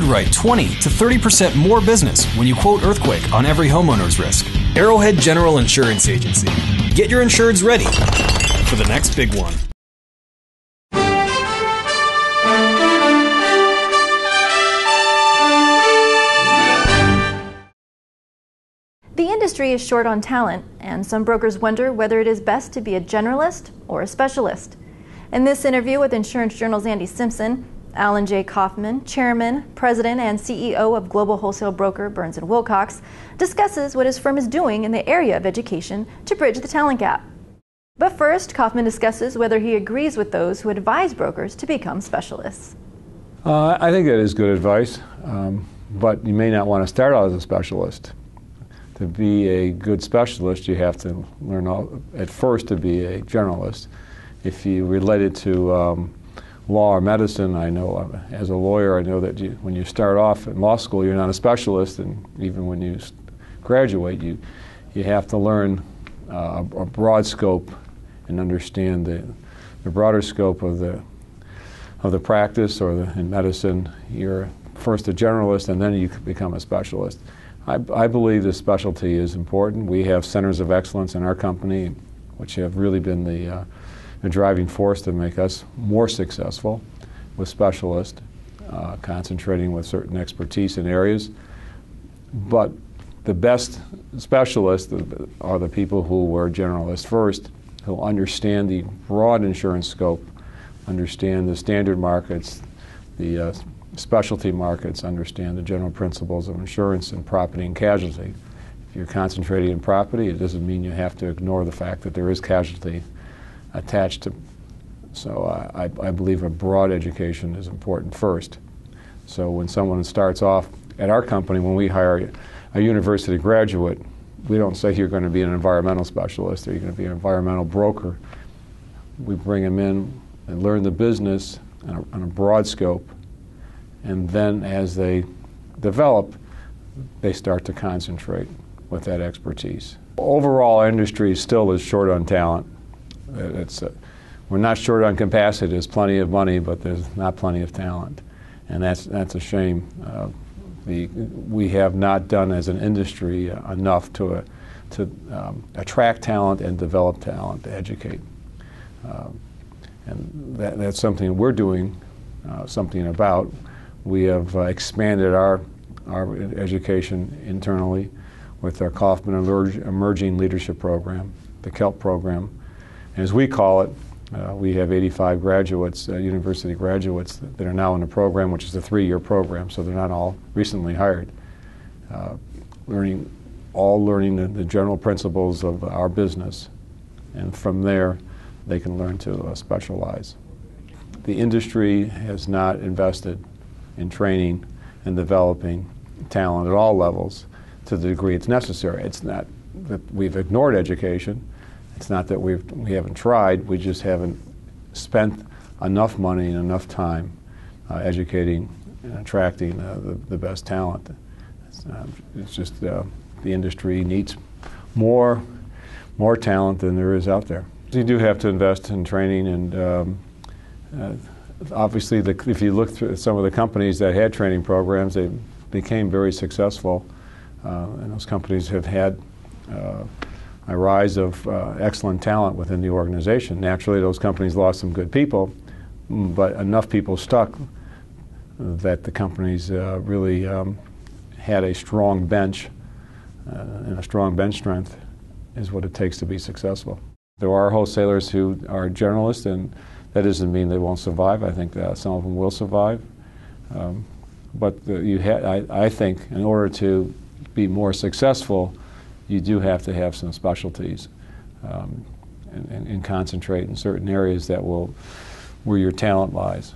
write 20 to 30% more business when you quote earthquake on every homeowner's risk. Arrowhead General Insurance Agency. Get your insureds ready for the next big one. The industry is short on talent, and some brokers wonder whether it is best to be a generalist or a specialist. In this interview with Insurance Journal's Andy Simpson, Alan Jay Kaufman, Chairman, President, and CEO of global wholesale broker Burns Wilcox, discusses what his firm is doing in the area of education to bridge the talent gap. But first, Kaufman discusses whether he agrees with those who advise brokers to become specialists. I think that is good advice, but you may not want to start out as a specialist. To be a good specialist, you have to learn at first to be a generalist. If you relate it to law or medicine, I know as a lawyer, I know that when you start off in law school, you're not a specialist, and even when you graduate, you have to learn a broad scope and understand the broader scope of the practice, or in medicine, you're first a generalist and then you become a specialist. I believe the specialty is important. We have centers of excellence in our company, which have really been the driving force to make us more successful with specialists, concentrating with certain expertise in areas. But the best specialists are the people who were generalists first, who understand the broad insurance scope, understand the standard markets, the specialty markets, understand the general principles of insurance and property and casualty. If you're concentrating in property, it doesn't mean you have to ignore the fact that there is casualty attached to. So I believe a broad education is important first. So when someone starts off at our company, when we hire a university graduate, we don't say you're going to be an environmental specialist or you're going to be an environmental broker. We bring them in and learn the business on a broad scope, and then as they develop, they start to concentrate with that expertise. Overall, our industry still is short on talent. We're not short on capacity. There's plenty of money, but there's not plenty of talent, and that's a shame. We have not done as an industry enough to attract talent and develop talent, to educate. And that's something we're doing something about. We have expanded our education internally with our Kaufman Emerging Leadership Program, the KELP program. And as we call it, we have 85 graduates, university graduates, that are now in the program, which is a 3-year program, so they're not all recently hired. Learning the general principles of our business, and from there they can learn to specialize. The industry has not invested in training and developing talent at all levels to the degree it's necessary. It's not that we've ignored education. It's not that we haven't tried. We just haven't spent enough money and enough time educating and attracting the best talent. It's just the industry needs more talent than there is out there. You do have to invest in training, and obviously, if you look through some of the companies that had training programs, they became very successful, and those companies have had a rise of excellent talent within the organization. Naturally, those companies lost some good people, but enough people stuck that the companies really had a strong bench, and a strong bench strength is what it takes to be successul. There are wholesalers who are generalists, and that doesn't mean they won't survive. I think that some of them will survive. But I think in order to be more successful, you do have to have some specialties and concentrate in certain areas where your talent lies.